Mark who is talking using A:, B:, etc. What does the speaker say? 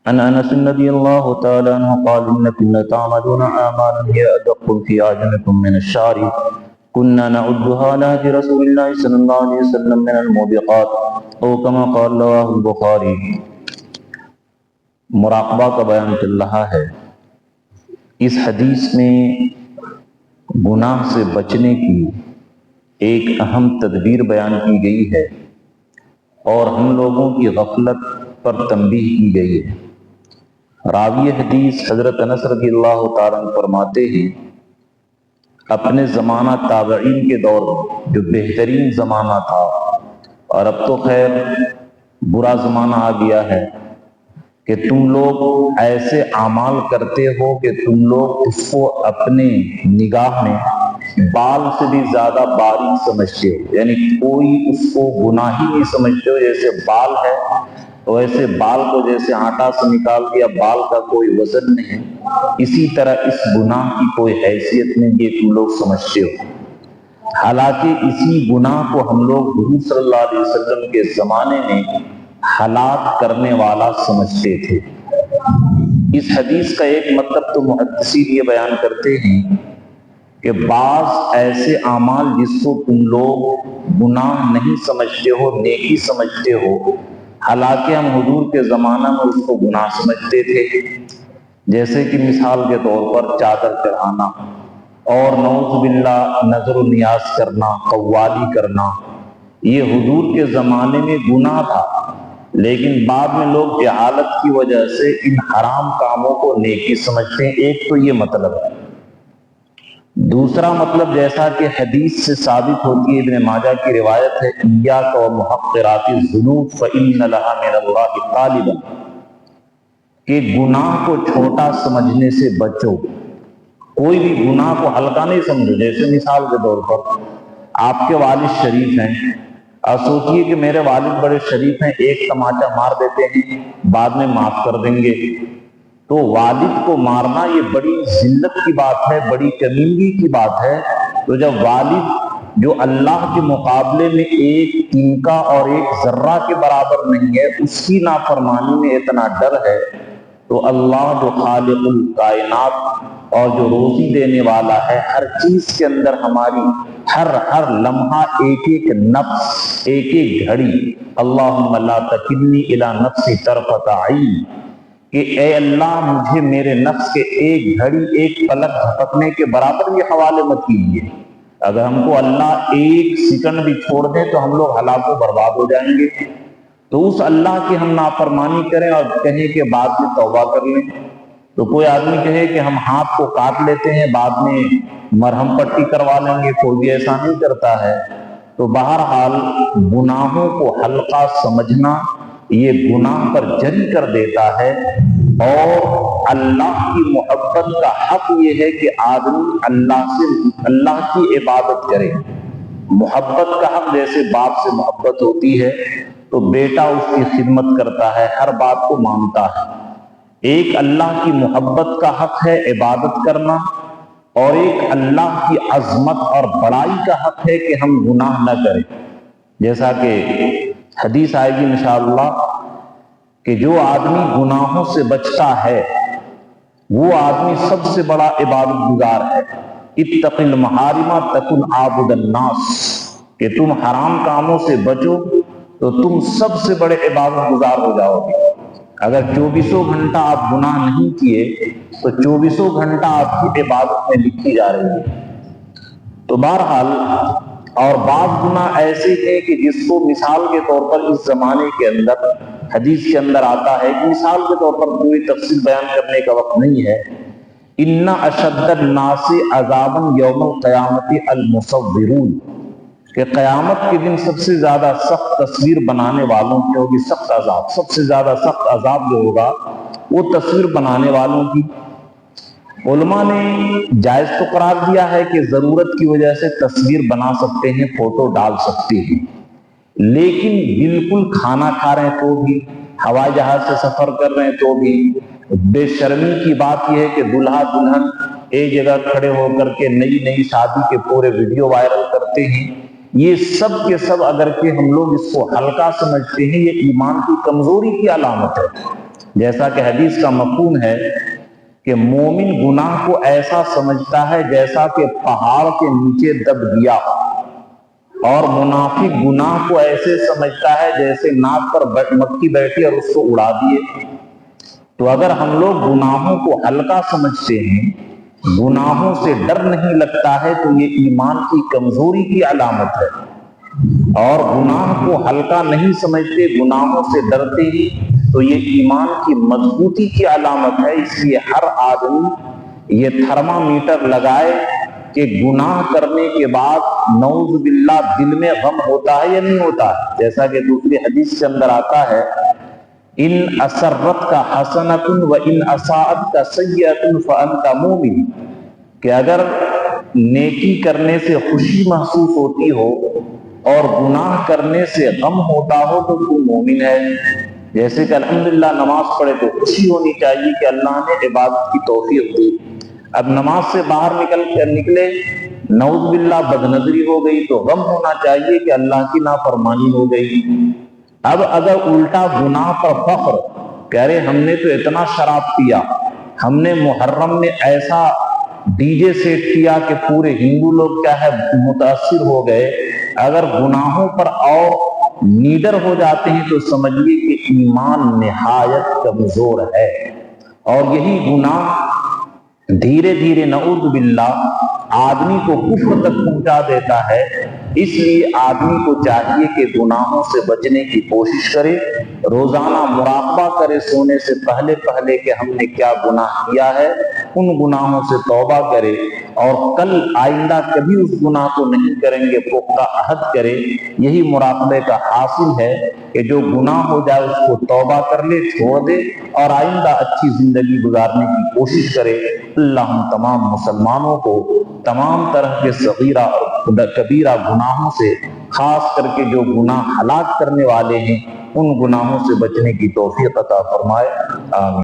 A: عن انس رضی اللہ تعالی عنہ قال انکم لتعملون اعمالا هي ادق في اعینکم من الشعر كنا نعدها على عهد رسول الله صلی اللہ علیہ وسلم من الموبقات او کما قال رواه البخاری۔ مراقبہ کا بیان چل رہا ہے۔ اس حدیث میں گناہ سے بچنے کی ایک اہم تدبیر بیان کی گئی ہے اور ہم لوگوں کی غفلت پر تنبیہ کی گئی ہے۔ راوی حدیث حضرت انس رضی اللہ تعالیٰ عنہ فرماتے ہیں اپنے زمانہ تابعین کے دور میں جو بہترین زمانہ تھا، اور اب تو خیر برا زمانہ آ گیا ہے کہ تم لوگ ایسے اعمال کرتے ہو کہ تم لوگ اس کو اپنے نگاہ میں بال سے بھی زیادہ باریک سمجھتے ہو، یعنی کوئی اس کو گناہ ہی نہیں سمجھتے ہو۔ جیسے بال ہے تو ایسے بال کو جیسے آٹا سے نکال دیا، بال کا کوئی وزن نہیں، اسی طرح اس گناہ کی کوئی حیثیت نہیں، یہ تم لوگ سمجھتے ہو۔ حالانکہ اسی گناہ کو ہم لوگ حضور صلی اللہ علیہ وسلم کے زمانے میں ہلاک کرنے والا سمجھتے تھے۔ اس حدیث کا ایک مطلب تو محدثین یہ بیان کرتے ہیں کہ بعض ایسے اعمال جس کو تم لوگ گناہ نہیں سمجھتے ہو، نیکی سمجھتے ہو، حالانکہ ہم حضور کے زمانہ میں اس کو گناہ سمجھتے تھے، جیسے کہ مثال کے طور پر چادر چڑھانا اور نعوذ باللہ نظر و نیاز کرنا، قوالی کرنا، یہ حضور کے زمانے میں گناہ تھا، لیکن بعد میں لوگ جہالت کی وجہ سے ان حرام کاموں کو نیکی سمجھتے ہیں۔ ایک تو یہ مطلب ہے۔ دوسرا مطلب جیسا کہ حدیث سے ثابت ہوتی ہے، ابن ماجہ کی روایت ہے ایاک ومحقرات الذنوب فإن لها من اللہ طالبا، کہ گناہ کو چھوٹا سمجھنے سے بچو، کوئی بھی گناہ کو ہلکا نہیں سمجھو۔ جیسے مثال کے طور پر آپ کے والد شریف ہیں، اور سوچئے کہ میرے والد بڑے شریف ہیں، ایک تماچا مار دیتے ہیں بعد میں معاف کر دیں گے، تو والد کو مارنا یہ بڑی ذلت کی بات ہے، بڑی کمینگی کی بات ہے۔ تو جب والد جو اللہ کے مقابلے میں ایک تنکا اور ایک ذرہ کے برابر نہیں ہے، اس کی نافرمانی میں اتنا ڈر ہے، تو اللہ جو خالق الکائنات اور جو روزی دینے والا ہے، ہر چیز کے اندر ہماری ہر لمحہ ایک ایک نفس، ایک ایک گھڑی، اللہم لا تکلنی الی نفسی طرفۃ عین، کہ اے اللہ مجھے میرے نفس کے ایک گھڑی، ایک پلک جھپکنے کے برابر بھی حوالے مت کیجیے۔ اگر ہم کو اللہ ایک سیکنڈ بھی چھوڑ دیں تو ہم لوگ ہلاک و برباد ہو جائیں گے۔ تو اس اللہ کی ہم نافرمانی کریں اور کہیں کہ بعد میں توبہ کر لیں۔ تو کوئی آدمی کہے کہ ہم ہاتھ کو کاٹ لیتے ہیں، بعد میں مرہم پٹی کروا لیں گے، کوئی بھی ایسا نہیں کرتا ہے۔ تو بہرحال گناہوں کو ہلکا سمجھنا یہ گناہ پر جری کر دیتا ہے، اور اللہ کی محبت کا حق یہ ہے کہ آدمی اللہ کی عبادت کرے۔ محبت کا حق جیسے باپ سے محبت ہوتی ہے تو بیٹا اس کی خدمت کرتا ہے، ہر بات کو مانتا ہے۔ ایک اللہ کی محبت کا حق ہے عبادت کرنا، اور ایک اللہ کی عظمت اور بڑائی کا حق ہے کہ ہم گناہ نہ کریں۔ جیسا کہ حدیث آئے گی انشاءاللہ کہ جو آدمی گناہوں سے بچتا ہے وہ آدمی سب سے بڑا عبادت گزار ہے۔ اتق المحارم تکن عابد الناس، کہ تم حرام کاموں سے بچو تو تم سب سے بڑے عبادت گزار ہو جاؤ گے۔ اگر 24 گھنٹہ آپ گناہ نہیں کیے تو 24 گھنٹہ آپ کی عبادت میں لکھی جا رہی ہے۔ تو بہرحال اور بعض گناہ ایسے ہیں کہ جس کو مثال کے طور پر اس زمانے کے اندر حدیث کے اندر آتا ہے، کہ مثال کے طور پر پوری تفصیل بیان کرنے کا وقت نہیں ہے، ان اشد الناس عذابا یوم القیامت المصورون، کہ قیامت کے دن سب سے زیادہ سخت تصویر بنانے والوں کی ہوگی سخت عذاب، سب سے زیادہ سخت عذاب جو ہوگا وہ تصویر بنانے والوں کی۔ علماء نے جائز تو قرار دیا ہے کہ ضرورت کی وجہ سے تصویر بنا سکتے ہیں، فوٹو ڈال سکتے ہیں، لیکن بالکل کھانا کھا رہے ہیں تو بھی، ہوائی جہاز سے سفر کر رہے ہیں تو بھی، بے شرمی کی بات یہ ہے کہ دلہا دلہن ایک جگہ کھڑے ہو کر کے نئی شادی کے پورے ویڈیو وائرل کرتے ہیں، یہ سب کے سب اگر کہ ہم لوگ اس کو ہلکا سمجھتے ہیں، یہ ایمان کی کمزوری کی علامت ہے۔ جیسا کہ حدیث کا مفہوم ہے کہ مومن گناہ کو ایسا سمجھتا ہے جیسا کہ پہاڑ کے نیچے دب گیا، اور منافق گناہ کو ایسے سمجھتا ہے جیسے ناک پر مکھی بیٹھی اور اس کو اڑا دیے۔ تو اگر ہم لوگ گناہوں کو ہلکا سمجھتے ہیں، گناہوں سے ڈر نہیں لگتا ہے، تو یہ ایمان کی کمزوری کی علامت ہے۔ اور گناہ کو ہلکا نہیں سمجھتے، گناہوں سے ڈرتے ہی، تو یہ ایمان کی مضبوطی کی علامت ہے۔ اس لیے ہر آدمی یہ تھرمامیٹر لگائے کہ گناہ کرنے کے بعد نعوذ باللہ دل میں غم ہوتا ہے یا نہیں ہوتا ہے۔ جیسا کہ دوسری حدیث کے اندر آتا ہے، ان اسرت کا حسنۃ و ان اساءت کا سیئۃ فانت مومن، کہ اگر نیکی کرنے سے خوشی محسوس ہوتی ہو اور گناہ کرنے سے غم ہوتا ہو تو تو مومن ہے۔ جیسے کہ الحمدللہ نماز پڑھے تو خوشی ہونی چاہیے کہ اللہ نے عبادت کی توفیق دی۔ اب نماز سے باہر نکلے نعوذ باللہ بد نظری ہو گئی تو غم ہونا چاہیے کہ اللہ کی نافرمانی ہو گئی۔ اب اگر الٹا گناہ پر فخر، کہہ رہے ہم نے تو اتنا شراب پیا، ہم نے محرم میں ایسا ڈی جے سیٹ کیا کہ پورے ہندو لوگ کیا ہے متاثر ہو گئے، اگر گناہوں پر اور نیڈر ہو جاتے ہیں تو سمجھیے کہ ایمان نہایت کمزور ہے۔ اور یہی گناہ دھیرے دھیرے نعوذ باللہ آدمی کو کفر تک پہنچا دیتا ہے۔ اس لیے آدمی کو چاہیے کہ گناہوں سے بچنے کی کوشش کرے، روزانہ مراقبہ کرے سونے سے پہلے کہ ہم نے کیا گناہ کیا ہے، ان گناہوں سے توبہ کرے، اور کل آئندہ کبھی اس گناہ کو نہیں کریں گے پختہ عہد کرے۔ یہی مراقبے کا حاصل ہے کہ جو گناہ ہو جائے اس کو توبہ کر لے، چھوڑ دے، اور آئندہ اچھی زندگی گزارنے کی کوشش کرے۔ اللہ ہم تمام مسلمانوں کو تمام طرح کے صغیرہ اور کبیرہ گناہوں سے، خاص کر کے جو گناہ ہلاک کرنے والے ہیں، ان گناہوں سے بچنے کی توفیق عطا فرمائے۔ آمین۔